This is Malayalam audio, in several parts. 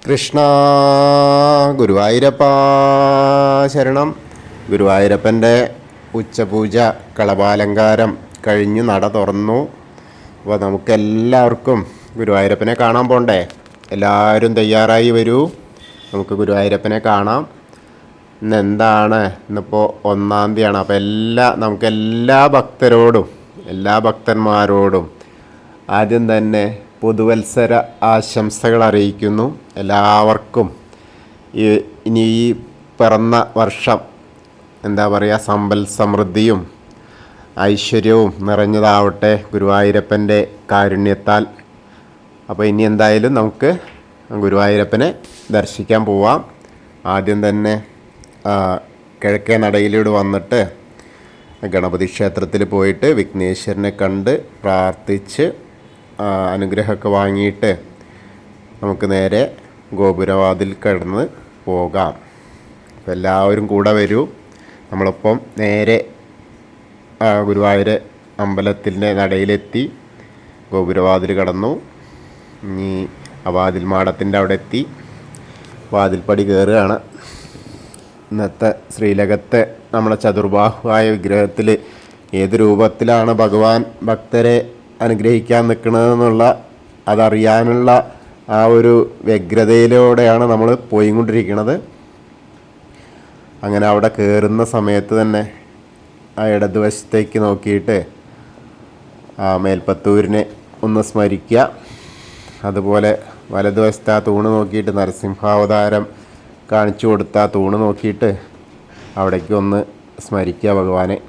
കൃഷ്ണ ഗുരുവായൂരപ്പ ശരണം. ഗുരുവായൂരപ്പൻ്റെ ഉച്ചപൂജ കളഭാലങ്കാരം കഴിഞ്ഞ് നട തുറന്നു. അപ്പോൾ നമുക്കെല്ലാവർക്കും ഗുരുവായൂരപ്പനെ കാണാൻ പോണ്ടേ? എല്ലാവരും തയ്യാറായി വരൂ, നമുക്ക് ഗുരുവായൂരപ്പനെ കാണാം. ഇന്ന് എന്താണ്? ഇന്നിപ്പോൾ 1-ാം തീയതിയാണ്. അപ്പോൾ നമുക്കെല്ലാ ഭക്തരോടും എല്ലാ ഭക്തന്മാരോടും ആദ്യം തന്നെ പുതുവത്സര ആശംസകൾ അറിയിക്കുന്നു. എല്ലാവർക്കും ഇനി ഈ പിറന്ന വർഷം എന്താ പറയുക, സമ്പൽ സമൃദ്ധിയും ഐശ്വര്യവും നിറഞ്ഞതാവട്ടെ ഗുരുവായൂരപ്പൻ്റെ കാരുണ്യത്താൽ. അപ്പോൾ ഇനി എന്തായാലും നമുക്ക് ഗുരുവായൂരപ്പനെ ദർശിക്കാൻ പോവാം. ആദ്യം തന്നെ കിഴക്കേ നടയിലൂടെ വന്നിട്ട് ഗണപതി ക്ഷേത്രത്തിൽ പോയിട്ട് വിഘ്നേശ്വരനെ കണ്ട് പ്രാർത്ഥിച്ച് അനുഗ്രഹമൊക്കെ വാങ്ങിയിട്ട് നമുക്ക് നേരെ ഗോപുരവാതിൽ കടന്ന് പോകാം. അപ്പോൾ എല്ലാവരും കൂടെ വരൂ. നമ്മളിപ്പം നേരെ ഗുരുവായൂർ അമ്പലത്തിൻ്റെ നടയിലെത്തി ഗോപുരവാതിൽ കടന്നു. ഇനി വാതിൽ മാടത്തിൻ്റെ അവിടെ എത്തി വാതിൽപ്പടി കയറുകയാണ്. ഇന്നത്തെ ശ്രീലകത്തെ നമ്മുടെ ചതുർബാഹുവായ വിഗ്രഹത്തിൽ ഏത് രൂപത്തിലാണ് ഭഗവാൻ ഭക്തരെ അനുഗ്രഹിക്കാൻ നിൽക്കുന്നതെന്നുള്ള അതറിയാനുള്ള ആ ഒരു വ്യഗ്രതയിലൂടെയാണ് നമ്മൾ പോയിക്കൊണ്ടിരിക്കുന്നത്. അങ്ങനെ അവിടെ കയറുന്ന സമയത്ത് തന്നെ ആ ഇടതുവശത്തേക്ക് നോക്കിയിട്ട് ആ മേൽപ്പത്തൂരിനെ ഒന്ന് സ്മരിക്കുക. അതുപോലെ വലതുവശത്ത് ആ തൂണ് നോക്കിയിട്ട് നരസിംഹാവതാരം കാണിച്ചു കൊടുത്ത ആ തൂണ് നോക്കിയിട്ട് അവിടേക്ക് ഒന്ന് സ്മരിക്കുക ഭഗവാനെ.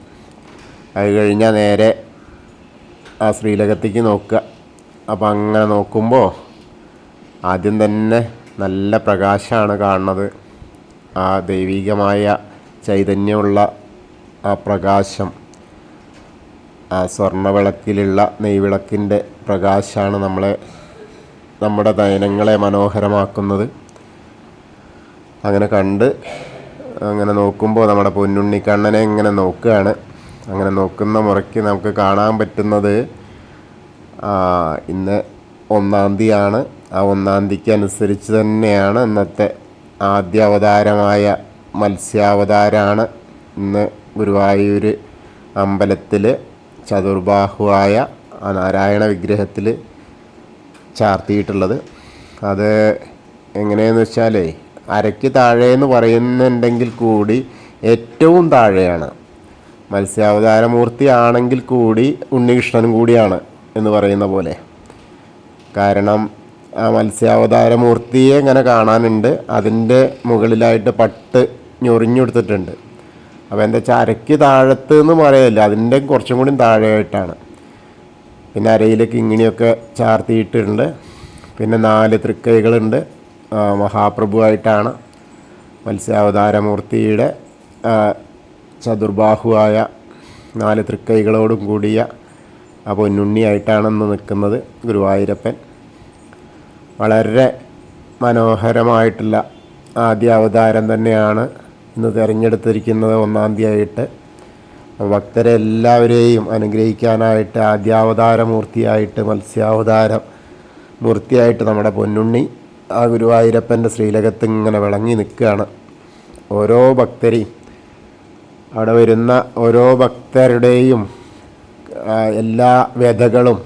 അത് കഴിഞ്ഞാൽ നേരെ ആ ശ്രീലകത്തേക്ക് നോക്കുക. അപ്പോൾ അങ്ങനെ നോക്കുമ്പോൾ ആദ്യം തന്നെ നല്ല പ്രകാശമാണ് കാണുന്നത്. ആ ദൈവികമായ ചൈതന്യമുള്ള ആ പ്രകാശം, ആ സ്വർണ്ണവിളക്കിലുള്ള നെയ്വിളക്കിൻ്റെ പ്രകാശമാണ് നമ്മുടെ നയനങ്ങളെ മനോഹരമാക്കുന്നത്. അങ്ങനെ കണ്ട് അങ്ങനെ നോക്കുമ്പോൾ നമ്മുടെ പൊന്നുണ്ണിക്കണ്ണനെ ഇങ്ങനെ നോക്കുകയാണ്. അങ്ങനെ നോക്കുന്ന മുറയ്ക്ക് നമുക്ക് കാണാൻ പറ്റുന്നത് ഇന്ന് 1-ാം തീയതിയാണ്. ആ 1-ാം തീയതിക്ക് അനുസരിച്ച് തന്നെയാണ് ഇന്നത്തെ ആദ്യ അവതാരമായ മത്സ്യാവതാരമാണ് ഇന്ന് ഗുരുവായൂർ അമ്പലത്തിൽ ചതുർബാഹുവായ ആ നാരായണ വിഗ്രഹത്തിൽ ചാർത്തിയിട്ടുള്ളത്. അത് എങ്ങനെയെന്ന് വെച്ചാൽ അരയ്ക്ക് താഴെയെന്ന് പറയുന്നുണ്ടെങ്കിൽ കൂടി ഏറ്റവും താഴെയാണ്. മത്സ്യാവതാരമൂർത്തി ആണെങ്കിൽ കൂടി ഉണ്ണികൃഷ്ണനും കൂടിയാണ് എന്ന് പറയുന്ന പോലെ. കാരണം ആ മത്സ്യാവതാരമൂർത്തിയെ ഇങ്ങനെ കാണാനുണ്ട്. അതിൻ്റെ മുകളിലായിട്ട് പട്ട് ഞൊറിഞ്ഞെടുത്തിട്ടുണ്ട്. അപ്പോൾ എന്താ വെച്ചാൽ അരയ്ക്ക് താഴത്ത് എന്ന് പറയല്ല, അതിൻ്റെ കുറച്ചും കൂടി താഴെയായിട്ടാണ്. പിന്നെ അരയിലേക്ക് ഇങ്ങനെയൊക്കെ ചാർത്തിയിട്ടുണ്ട്. പിന്നെ 4 തൃക്കൈകളുണ്ട്. മഹാപ്രഭുവായിട്ടാണ് മത്സ്യാവതാരമൂർത്തിയുടെ ചതുർബാഹുവായ 4 തൃക്കൈകളോടും കൂടിയ ആ പൊന്നുണ്ണിയായിട്ടാണ് ഇന്ന് നിൽക്കുന്നത് ഗുരുവായൂരപ്പൻ. വളരെ മനോഹരമായിട്ടുള്ള ആദ്യ അവതാരം തന്നെയാണ് ഇന്ന് തിരഞ്ഞെടുത്തിരിക്കുന്നത് 1-ാം തീയതിയായിട്ട്. ഭക്തരെ എല്ലാവരെയും അനുഗ്രഹിക്കാനായിട്ട് ആദ്യാവതാര മൂർത്തിയായിട്ട് മത്സ്യാവതാര മൂർത്തിയായിട്ട് നമ്മുടെ പൊന്നുണ്ണി ആ ഗുരുവായൂരപ്പൻ്റെ ശ്രീലകത്ത് ഇങ്ങനെ വിളങ്ങി നിൽക്കുകയാണ്. ഓരോ ഭക്തരെയും അവിടെ വരുന്ന ഓരോ ഭക്തരുടെയും എല്ലാ വ്യഥകളും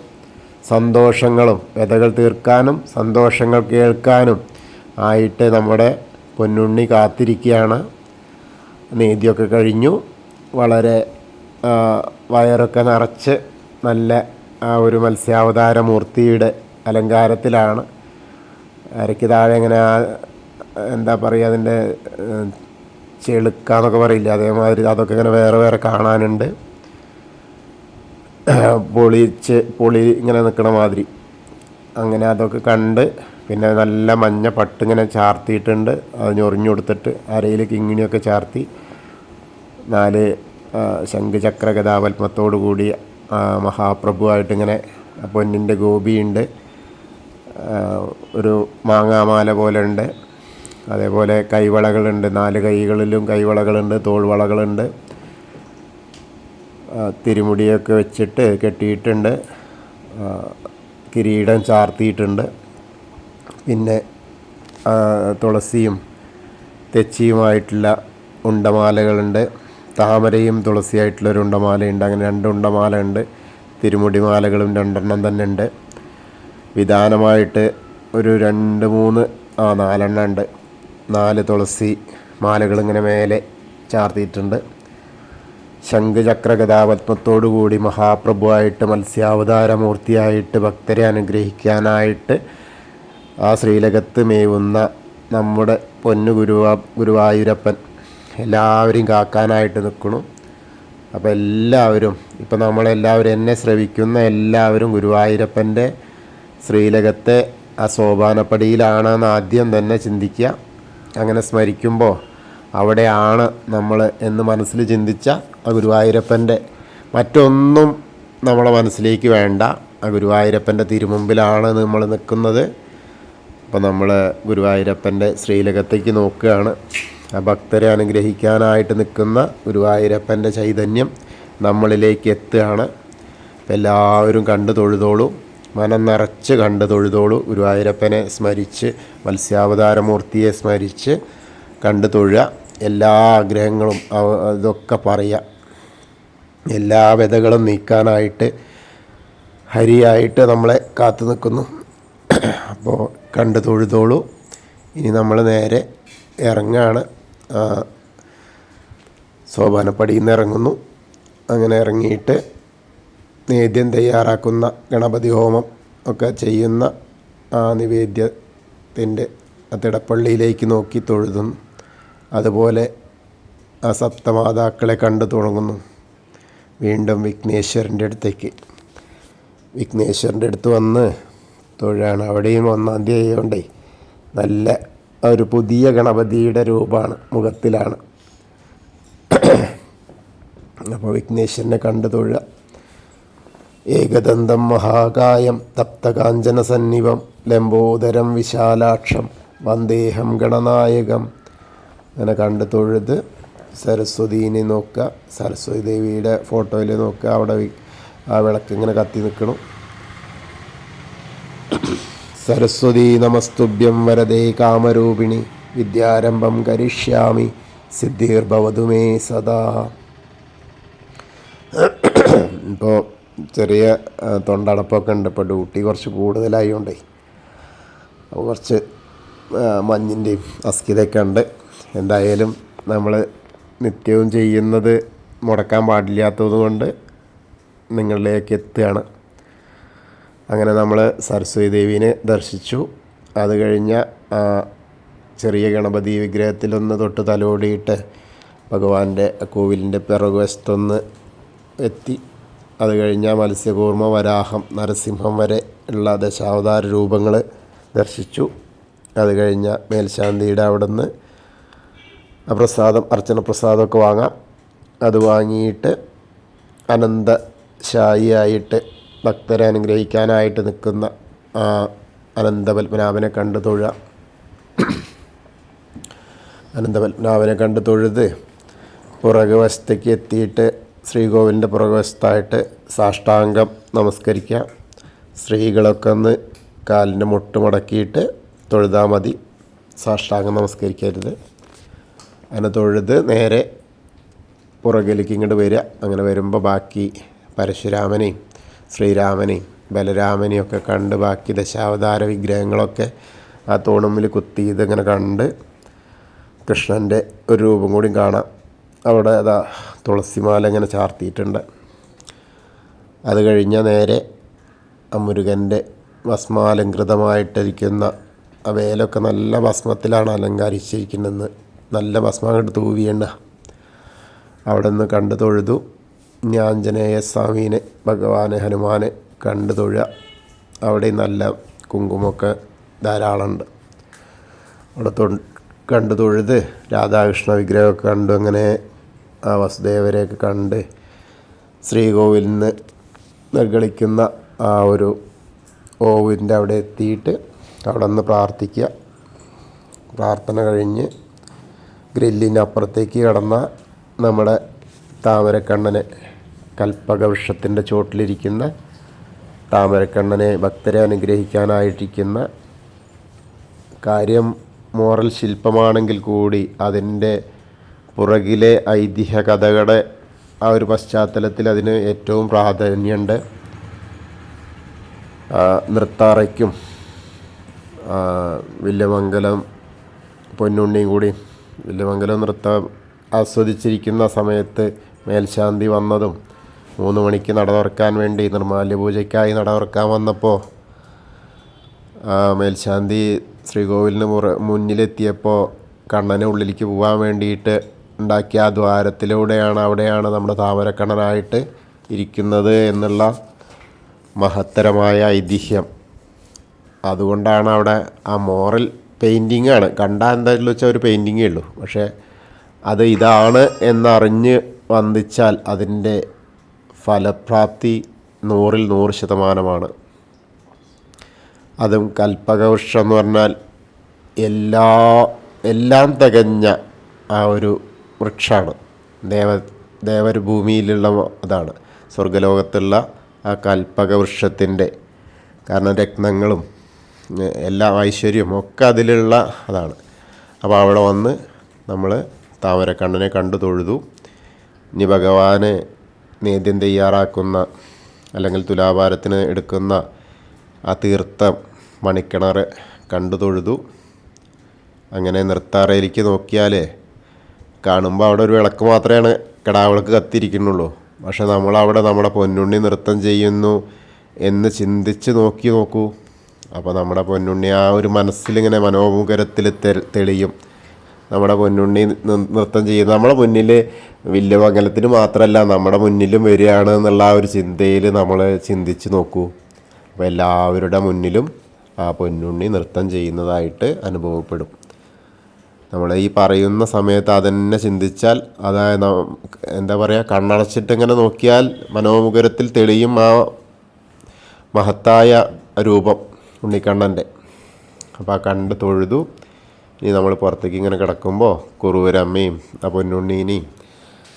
സന്തോഷങ്ങളും, വ്യഥകൾ തീർക്കാനും സന്തോഷങ്ങൾ കേൾക്കാനും ആയിട്ട് നമ്മുടെ പൊന്നുണ്ണി കാത്തിരിക്കുകയാണ്. നീതിയൊക്കെ കഴിഞ്ഞു. വളരെ വയറൊക്കെ നിറച്ച് നല്ല ആ ഒരു മത്സ്യാവതാര മൂർത്തിയുടെ അലങ്കാരത്തിലാണ്. അരയ്ക്ക് താഴെ ഇങ്ങനെ എന്താ പറയുക, അതിൻ്റെ ചെളുക്കാന്നൊക്കെ പറയില്ല, അതേമാതിരി അതൊക്കെ ഇങ്ങനെ വേറെ വേറെ കാണാനുണ്ട്. പൊളി ഇങ്ങനെ നിൽക്കണ മാതിരി അങ്ങനെ അതൊക്കെ കണ്ട് പിന്നെ നല്ല മഞ്ഞ പട്ടിങ്ങനെ ചാർത്തിയിട്ടുണ്ട്. അത് ഞൊറിഞ്ഞു കൊടുത്തിട്ട് അരയിലേക്ക് ഇങ്ങനെയൊക്കെ ചാർത്തി 4 ശംഖുചക്ര ഗദാപത്മത്തോടു കൂടി മഹാപ്രഭുവായിട്ടിങ്ങനെ പൊന്നിൻ്റെ ഗോപിയുണ്ട്. ഒരു മാങ്ങാമാല പോലെ ഉണ്ട്. അതേപോലെ കൈവളകളുണ്ട്. 4 കൈകളിലും കൈവളകളുണ്ട്, തോൾവളകളുണ്ട്. തിരുമുടിയൊക്കെ വെച്ചിട്ട് കെട്ടിയിട്ടുണ്ട്. കിരീടം ചാർത്തിയിട്ടുണ്ട്. പിന്നെ തുളസിയും തെച്ചിയുമായിട്ടുള്ള ഉണ്ടമാലകളുണ്ട്. താമരയും തുളസിയായിട്ടുള്ളൊരു ഉണ്ടമാലയുണ്ട്. അങ്ങനെ 2 ഉണ്ടമാല ഉണ്ട്. തിരുമുടി മാലകളും 2 തന്നെ ഉണ്ട്. വിധാനമായിട്ട് ഒരു 2, 3, 4 ഉണ്ട്. 4 തുളസി മാലകളിങ്ങനെ മേലെ ചാർത്തിയിട്ടുണ്ട്. ശംഖ് ചക്ര ഗദാപത്മത്തോടു കൂടി മഹാപ്രഭുവായിട്ട് മത്സ്യാവതാരമൂർത്തിയായിട്ട് ഭക്തരെ അനുഗ്രഹിക്കാനായിട്ട് ആ ശ്രീലകത്ത് മേവുന്ന നമ്മുടെ പൊന്നു ഗുരുവായൂരപ്പൻ എല്ലാവരെയും കാക്കാനായിട്ട് നിൽക്കണം. അപ്പോൾ എല്ലാവരും, ഇപ്പം നമ്മളെല്ലാവരും, എന്നെ ശ്രവിക്കുന്ന എല്ലാവരും ഗുരുവായൂരപ്പൻ്റെ ശ്രീലകത്തെ ആ സോപാനപ്പടിയിലാണെന്ന് ആദ്യം തന്നെ ചിന്തിക്കുക. അങ്ങനെ സ്മരിക്കുമ്പോൾ അവിടെയാണ് നമ്മൾ എന്ന് മനസ്സിൽ ചിന്തിച്ച ആ ഗുരുവായൂരപ്പൻ്റെ, മറ്റൊന്നും നമ്മളെ മനസ്സിലേക്ക് വേണ്ട, ആ ഗുരുവായൂരപ്പൻ്റെ തിരുമുമ്പിലാണ് നമ്മൾ നിൽക്കുന്നത്. അപ്പോൾ നമ്മൾ ഗുരുവായൂരപ്പൻ്റെ ശ്രീലകത്തേക്ക് നോക്കുകയാണ്. ആ ഭക്തരെ അനുഗ്രഹിക്കാനായിട്ട് നിൽക്കുന്ന ഗുരുവായൂരപ്പൻ്റെ ചൈതന്യം നമ്മളിലേക്ക് എത്തുകയാണ്. അപ്പോൾ എല്ലാവരും കണ്ടു തൊഴുതോളൂ, മനം നിറച്ച് കണ്ടു തൊഴുതോളൂ. ഗുരുവായൂരപ്പനെ സ്മരിച്ച്, മത്സ്യാവതാരമൂർത്തിയെ സ്മരിച്ച് കണ്ടു തൊഴുക. എല്ലാ ആഗ്രഹങ്ങളും ഇതൊക്കെ പറയുക. എല്ലാ വ്യതകളും നീക്കാനായിട്ട് ഹരിയായിട്ട് നമ്മളെ കാത്തു നിൽക്കുന്നു. അപ്പോൾ കണ്ടു തൊഴുതോളൂ. ഇനി നമ്മൾ നേരെ ഇറങ്ങാണ്. സോപാനപ്പടിയിൽ നിന്ന് ഇറങ്ങുന്നു. അങ്ങനെ ഇറങ്ങിയിട്ട് നേദ്യം തയ്യാറാക്കുന്ന ഗണപതി ഹോമം ഒക്കെ ചെയ്യുന്ന ആ നിവേദ്യത്തിൻ്റെ തിടപ്പള്ളിയിലേക്ക് നോക്കി തൊഴുതുന്നു. അതുപോലെ ആ സപ്തമാതാക്കളെ കണ്ടു തുടങ്ങുന്നു. വീണ്ടും വിഘ്നേശ്വരൻ്റെ അടുത്തേക്ക്, വിഘ്നേശ്വരൻ്റെ അടുത്ത് വന്ന് തൊഴാണ്. അവിടെയും 1-ാം തീയതി ആയതുകൊണ്ടേ നല്ല ഒരു പുതിയ ഗണപതിയുടെ രൂപമാണ്, മുഖത്തിലാണ്. അപ്പോൾ വിഘ്നേശ്വരനെ കണ്ടു തൊഴുക. ഏകദന്തം മഹാകായം തപ്തകാഞ്ചന സന്നിഭം ലംബോദരം വിശാലാക്ഷം വന്ദേഹം ഗണനായകം. അങ്ങനെ കണ്ടു തൊഴുത് സരസ്വതീനെ നോക്കുക. സരസ്വതി ദേവിയുടെ ഫോട്ടോയിൽ നോക്കുക. അവിടെ ആ വിളക്ക് ഇങ്ങനെ കത്തി നിൽക്കണം. സരസ്വതി നമസ്തുഭ്യം വരദേ കാമരൂപിണി വിദ്യാരംഭം കരിഷ്യാമി സിദ്ധിർഭവതു മേ സദാ. ഇപ്പോൾ ചെറിയ തൊണ്ടടപ്പൊക്കെ ഉണ്ട്. ഇപ്പോൾ ഡ്യൂട്ടി കുറച്ച് കൂടുതലായതുകൊണ്ടേ അപ്പോൾ കുറച്ച് മഞ്ഞിൻ്റെയും അസ്കിതയൊക്കെ ഉണ്ട്. എന്തായാലും നമ്മൾ നിത്യവും ചെയ്യുന്നത് മുടക്കാൻ പാടില്ലാത്തത് കൊണ്ട് നിങ്ങളിലേക്ക് എത്തുകയാണ്. അങ്ങനെ നമ്മൾ സരസ്വതി ദേവീനെ ദർശിച്ചു. അത് കഴിഞ്ഞ ചെറിയ ഗണപതി വിഗ്രഹത്തിലൊന്ന് തൊട്ട് തലോടിയിട്ട് ഭഗവാന്റെ കോവിലിൻ്റെ പിറകുവശത്തൊന്ന് എത്തി. അത് കഴിഞ്ഞാൽ മത്സ്യകൂർമ്മ, വരാഹം, നരസിംഹം വരെ ഉള്ള ദശാവതാര രൂപങ്ങൾ ദർശിച്ചു. അത് കഴിഞ്ഞ മേൽശാന്തിയുടെ അവിടെ നിന്ന് പ്രസാദം, അർച്ചന പ്രസാദമൊക്കെ വാങ്ങാം. അത് വാങ്ങിയിട്ട് അനന്തശായിയായിട്ട് ഭക്തരെ അനുഗ്രഹിക്കാനായിട്ട് നിൽക്കുന്ന അനന്തപത്മനാഭനെ കണ്ടു തൊഴുക. അനന്തപത്മനാഭനെ കണ്ടു തൊഴുത് പുറകുവശത്തേക്ക് എത്തിയിട്ട് ശ്രീകോവിലിൻ്റെ പുറകുവശത്തായിട്ട് സാഷ്ടാംഗം നമസ്കരിക്കുക. സ്ത്രീകളൊക്കെ ഒന്ന് കാലിൻ്റെ മുട്ട് മടക്കിയിട്ട് തൊഴുതാൽ മതി, സാഷ്ടാംഗം നമസ്കരിക്കരുത്. അങ്ങനെ തൊഴുത് നേരെ പുറകിലേക്ക് ഇങ്ങോട്ട് വരിക. അങ്ങനെ വരുമ്പോൾ ബാക്കി പരശുരാമനെയും ശ്രീരാമനെയും ബലരാമനെയും ഒക്കെ കണ്ട് ബാക്കി ദശാവതാര വിഗ്രഹങ്ങളൊക്കെ ആ തോണുമ്പിൽ കുത്തി ഇതിങ്ങനെ കണ്ട് കൃഷ്ണൻ്റെ ഒരു രൂപം കൂടി കാണാം. അവിടെ അതാ തുളസിമാല ഇങ്ങനെ ചാർത്തിയിട്ടുണ്ട്. അത് കഴിഞ്ഞാൽ നേരെ ആ മുരുകൻ്റെ ഭസ്മാലങ്കൃതമായിട്ടിരിക്കുന്ന ആ വേലൊക്കെ നല്ല ഭസ്മത്തിലാണ് അലങ്കരിച്ചിരിക്കുന്നതെന്ന്. നല്ല ഭസ്മം അങ്ങോട്ട് തൂവിയുണ്ട. അവിടെ നിന്ന് കണ്ടു തൊഴുതു. ആഞ്ജനേയ സ്വാമീനെ, ഭഗവാനെ, ഹനുമാനെ കണ്ടു തൊഴുക. അവിടെ നല്ല കുങ്കുമൊക്കെ ധാരാളമുണ്ട്. അവിടെ കണ്ടു തൊഴുത് രാധാകൃഷ്ണ വിഗ്രഹമൊക്കെ കണ്ടു. അങ്ങനെ ആ വസുദേവരെയൊക്കെ കണ്ട് ശ്രീകോവിലിൽ നിന്ന് നിർഗളിക്കുന്ന ആ ഒരു ഓവിൻ്റെ അവിടെ എത്തിയിട്ട് അവിടെ നിന്ന് പ്രാർത്ഥിക്കുക. പ്രാർത്ഥന കഴിഞ്ഞ് ഗ്രില്ലിൻ്റെ അപ്പുറത്തേക്ക് കടന്ന നമ്മുടെ താമരക്കണ്ണനെ, കൽപ്പകവൃക്ഷത്തിൻ്റെ ചോട്ടിലിരിക്കുന്ന താമരക്കണ്ണനെ ഭക്തരെ അനുഗ്രഹിക്കാനായിട്ടിരിക്കുന്ന കാര്യം മോറൽ ശില്പമാണെങ്കിൽ കൂടി അതിൻ്റെ പുറകിലെ ഐതിഹ്യ കഥകളുടെ ആ ഒരു പശ്ചാത്തലത്തിൽ അതിന് ഏറ്റവും പ്രാധാന്യമുണ്ട്. നൃത്താറയ്ക്കും വില്യമംഗലം പൊന്നുണ്ണിയും കൂടി വില്യമംഗലം നൃത്തം ആസ്വദിച്ചിരിക്കുന്ന സമയത്ത് മേൽശാന്തി വന്നതും 3 മണിക്ക് നട തുറക്കാൻ വേണ്ടി നിർമ്മാല്യ പൂജയ്ക്കായി നട തുറക്കാൻ വന്നപ്പോൾ മേൽശാന്തി ശ്രീകോവിലിന് മുന്നിലെത്തിയപ്പോൾ കണ്ണനെ ഉള്ളിലേക്ക് പോകാൻ വേണ്ടിയിട്ട് ഉണ്ടാക്കിയ ആ ദ്വാരത്തിലൂടെയാണ് അവിടെയാണ് നമ്മുടെ താമരക്കണ്ണനായിട്ട് ഇരിക്കുന്നത് എന്നുള്ള മഹത്തരമായ ഐതിഹ്യം. അതുകൊണ്ടാണ് അവിടെ ആ മോറൽ പെയിൻറ്റിങ് ആണ്. കണ്ടാൽ എന്തായാലും വെച്ചാൽ ഒരു പെയിൻറ്റിങ്ങേ ഉള്ളൂ. പക്ഷേ അത് ഇതാണ് എന്നറിഞ്ഞ് വന്ദിച്ചാൽ അതിൻ്റെ ഫലപ്രാപ്തി 100% അതും കൽപ്പകവൃക്ഷം എന്ന് പറഞ്ഞാൽ എല്ലാം തികഞ്ഞ ആ ഒരു വൃക്ഷമാണ്. ദേവർ ഭൂമിയിലുള്ള അതാണ് സ്വർഗലോകത്തുള്ള ആ കൽപ്പകവൃക്ഷത്തിൻ്റെ, കാരണം രത്നങ്ങളും എല്ലാ ഐശ്വര്യവും ഒക്കെ അതിലുള്ള അതാണ്. അപ്പോൾ അവിടെ വന്ന് നമ്മൾ താമരക്കണ്ണനെ കണ്ടു തൊഴുതു. ഇനി ഭഗവാന് നേദ്യം തയ്യാറാക്കുന്ന അല്ലെങ്കിൽ തുലാഭാരത്തിന് എടുക്കുന്ന ആ തീർത്ഥം മണിക്കിണർ കണ്ടു തൊഴുതു. അങ്ങനെ നൃത്താറയിലേക്ക് നോക്കിയാൽ കാണുമ്പോൾ അവിടെ ഒരു വിളക്ക് മാത്രമേ കിടാവിളക്ക് കത്തിയിരിക്കുന്നുള്ളൂ. പക്ഷെ നമ്മളവിടെ നമ്മുടെ പൊന്നുണ്ണി നൃത്തം ചെയ്യുന്നു എന്ന് ചിന്തിച്ച് നോക്കൂ. അപ്പോൾ നമ്മുടെ പൊന്നുണ്ണി ആ ഒരു മനസ്സിലിങ്ങനെ മനോമുഖരത്തിൽ തെളിയും. നമ്മുടെ പൊന്നുണ്ണി നൃത്തം ചെയ്യുന്നത് നമ്മുടെ മുന്നിൽ വില്യമംഗലത്തിന് മാത്രമല്ല നമ്മുടെ മുന്നിലും വരികയാണ് എന്നുള്ള ആ ഒരു ചിന്തയിൽ നമ്മൾ ചിന്തിച്ച് നോക്കൂ. അപ്പോൾ എല്ലാവരുടെ മുന്നിലും ആ പൊന്നുണ്ണി നൃത്തം ചെയ്യുന്നതായിട്ട് അനുഭവപ്പെടും. നമ്മൾ ഈ പറയുന്ന സമയത്ത് അതന്നെ ചിന്തിച്ചാൽ, അതായത് എന്താ പറയുക, കണ്ണടച്ചിട്ടിങ്ങനെ നോക്കിയാൽ മനോമുഖരത്തിൽ തെളിയും ആ മഹത്തായ രൂപം ഉണ്ണിക്കണ്ണൻ്റെ. അപ്പോൾ ആ കണ്ട് തൊഴുതു. ഇനി നമ്മൾ പുറത്തേക്ക് ഇങ്ങനെ കിടക്കുമ്പോൾ കുറുവരമ്മയും ആ പൊന്നുണ്ണീനെയും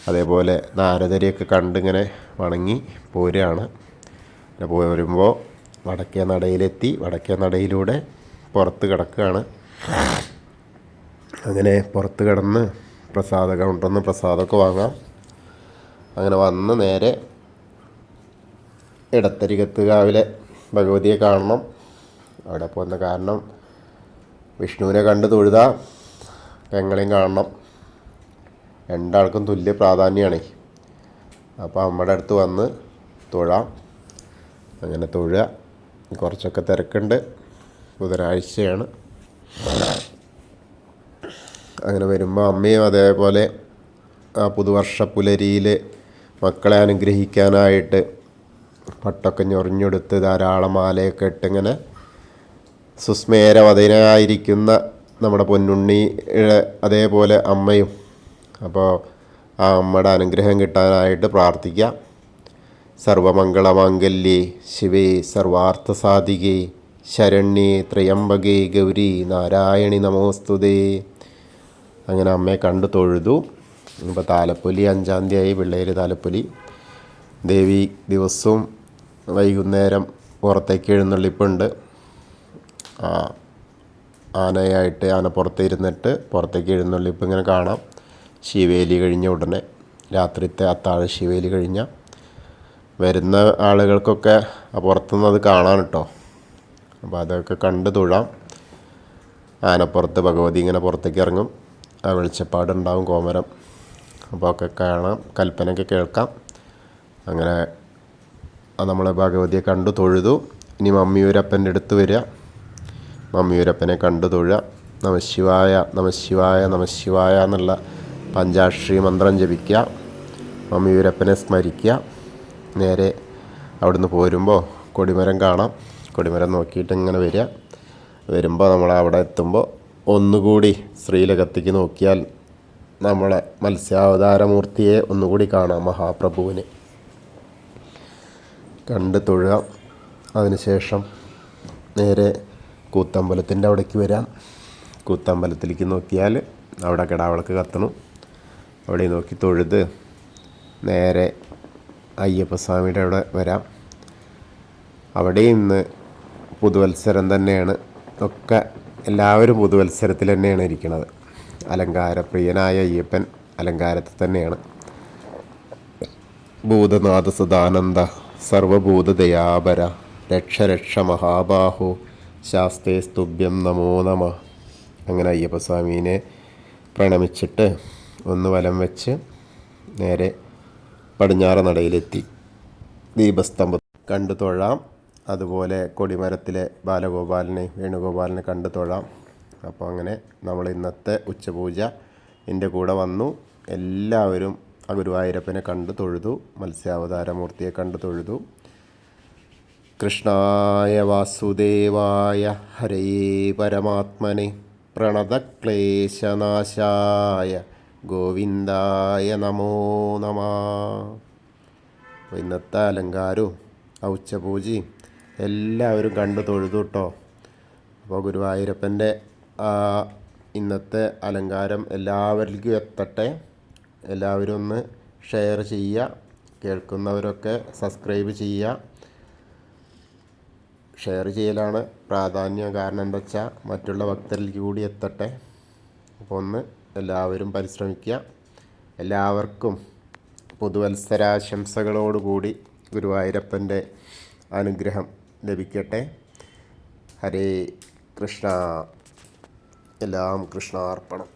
അതേപോലെ നാരദരെയൊക്കെ കണ്ടിങ്ങനെ വണങ്ങി പോരുകയാണ്. പിന്നെ പോരുമ്പോൾ വടക്കേ നടയിലെത്തി. വടക്കേ നടയിലൂടെ പുറത്ത് കിടക്കുകയാണ്. അങ്ങനെ പുറത്ത് കിടന്ന് പ്രസാദ കൗണ്ടറിൽ നിന്ന് പ്രസാദമൊക്കെ വാങ്ങാം. അങ്ങനെ വന്ന് നേരെ ഇടത്തരികത്ത് കാവിലെ ഭഗവതിയെ കാണണം. അവിടെ പോകുന്ന കാരണം വിഷ്ണുവിനെ കണ്ട് തൊഴുതാ പെങ്ങളെയും കാണണം. രണ്ടാൾക്കും തുല്യ പ്രാധാന്യമാണ്. അപ്പോൾ അമ്മയുടെ അടുത്ത് വന്ന് തൊഴാം. അങ്ങനെ തൊഴുക. കുറച്ചൊക്കെ തിരക്കുണ്ട്, ബുധനാഴ്ചയാണ്. അങ്ങനെ വരുമ്പോൾ അമ്മയും അതേപോലെ ആ പുതുവർഷ പുലരിയിൽ മക്കളെ അനുഗ്രഹിക്കാനായിട്ട് പട്ടൊക്കെ ഞൊറിഞ്ഞെടുത്ത് ധാരാളം മാലയൊക്കെ ഇട്ടിങ്ങനെ സുസ്മേരവതനായിരിക്കുന്ന നമ്മുടെ പൊന്നുണ്ണിയുടെ അതേപോലെ അമ്മയും. അപ്പോൾ ആ അമ്മയുടെ അനുഗ്രഹം കിട്ടാനായിട്ട് പ്രാർത്ഥിക്കാം. സർവമംഗളമാംഗല്യേ ശിവേ സർവാർത്ഥസാധികേ ശരണ്യേ ത്രയംബകേ ഗൗരി നാരായണി നമോസ്തുതേ. അങ്ങനെ അമ്മയെ കണ്ടു തൊഴുതു. ഇപ്പോൾ താലപ്പൊലി 5-ാം തീയതി പിള്ളേര് താലപ്പൊലി. ദേവി ദിവസവും വൈകുന്നേരം പുറത്തേക്ക് എഴുന്നള്ളിപ്പുണ്ട്. ആനയായിട്ട് ആനപ്പുറത്ത് ഇരുന്നിട്ട് പുറത്തേക്ക് എഴുന്നള്ളിപ്പ് ഇങ്ങനെ കാണാം. ശിവേലി കഴിഞ്ഞ ഉടനെ രാത്രിത്തെ അത്താഴ ശിവേലി കഴിഞ്ഞ വരുന്ന ആളുകൾക്കൊക്കെ പുറത്തുനിന്ന് അത് കാണാൻ കേട്ടോ. അപ്പോൾ അതൊക്കെ കണ്ട് തൊഴാം. ആനപ്പുറത്ത് ഭഗവതി ഇങ്ങനെ പുറത്തേക്ക് ഇറങ്ങും. ആ വെളിച്ചപ്പാടുണ്ടാവും കോമരം. അപ്പോൾ ഒക്കെ കാണാം, കൽപ്പനയൊക്കെ കേൾക്കാം. അങ്ങനെ നമ്മൾ ഭഗവതിയെ കണ്ടു തൊഴുതു. ഇനി മമ്മിയൂരപ്പൻ്റെ അടുത്ത് വരിക. മമ്മിയൂരപ്പനെ കണ്ടു തൊഴുക. നമശിവായ നമശിവായ നമശിവായ എന്നുള്ള പഞ്ചാക്ഷരി മന്ത്രം ജപിക്കുക. മമ്മിയൂരപ്പനെ സ്മരിക്കുക. നേരെ അവിടുന്ന് പോരുമ്പോൾ കൊടിമരം കാണാം. കൊടിമരം നോക്കിയിട്ട് ഇങ്ങനെ വരിക. വരുമ്പോൾ നമ്മൾ അവിടെ എത്തുമ്പോൾ ഒന്നുകൂടി ശ്രീലകത്തേക്ക് നോക്കിയാൽ നമ്മളെ മത്സ്യാവതാരമൂർത്തിയെ ഒന്നുകൂടി കാണാം. മഹാപ്രഭുവിനെ കണ്ട് തൊഴുക. അതിനുശേഷം നേരെ കൂത്തമ്പലത്തിൻ്റെ അവിടേക്ക് വരാം. കൂത്തമ്പലത്തിലേക്ക് നോക്കിയാൽ അവിടെ കിടാവിളക്ക് കത്തണം. അവിടെ നോക്കി തൊഴുത് നേരെ അയ്യപ്പസ്വാമിയുടെ അവിടെ വരാം. അവിടെ ഇന്ന് പുതുവത്സരം തന്നെയാണ്. ഒക്കെ എല്ലാവരും പുതുവത്സരത്തിൽ തന്നെയാണ് ഇരിക്കുന്നത്. അലങ്കാരപ്രിയനായ അയ്യപ്പൻ അലങ്കാരത്തിൽ തന്നെയാണ്. ഭൂതനാഥ സദാനന്ദ സർവഭൂതദയാപര രക്ഷ രക്ഷ മഹാബാഹു ശാസ്തേ സ്തുഭ്യം നമോ നമ. അങ്ങനെ അയ്യപ്പസ്വാമീനെ പ്രണമിച്ചിട്ട് ഒന്ന് വലം വെച്ച് നേരെ പടിഞ്ഞാറ് നടയിലെത്തി ദീപസ്തംഭം കണ്ടു തൊഴാം. അതുപോലെ കൊടിമരത്തിലെ ബാലഗോപാലനെ വേണുഗോപാലനെ കണ്ടു തൊഴാം. അപ്പോൾ അങ്ങനെ നമ്മൾ ഇന്നത്തെ ഉച്ചപൂജ എൻ്റെ കൂടെ വന്നു. എല്ലാവരും ആ ഗുരുവായൂരപ്പനെ കണ്ടു തൊഴുതു. മത്സ്യാവതാരമൂർത്തിയെ കണ്ടു തൊഴുതു. കൃഷ്ണായ വാസുദേവായ ഹരേ പരമാത്മനെ പ്രണതക്ലേശനാശായ ഗോവിന്ദായ നമോ നമ. അപ്പോൾ ഇന്നത്തെ അലങ്കാരവും ആ ഉച്ചപൂജയും എല്ലാവരും കണ്ടു തൊഴുതു കേട്ടോ. അപ്പോൾ ഗുരുവായൂരപ്പൻ്റെ ഇന്നത്തെ അലങ്കാരം എല്ലാവരിലേക്കും എത്തട്ടെ. എല്ലാവരും ഒന്ന് ഷെയർ ചെയ്യുക. കേൾക്കുന്നവരൊക്കെ സബ്സ്ക്രൈബ് ചെയ്യുക. ഷെയർ ചെയ്യലാണ് പ്രാധാന്യം. കാരണം എന്താ വെച്ചാൽ മറ്റുള്ള ഭക്തരിലേക്ക് കൂടി എത്തട്ടെ. അപ്പോൾ ഒന്ന് എല്ലാവരും പരിശ്രമിക്കുക. എല്ലാവർക്കും പുതുവത്സരാശംസകളോടുകൂടി ഗുരുവായൂരപ്പൻ്റെ അനുഗ്രഹം ലഭിക്കട്ടെ. ഹരേ കൃഷ്ണ. എല്ലാം കൃഷ്ണാർപ്പണം.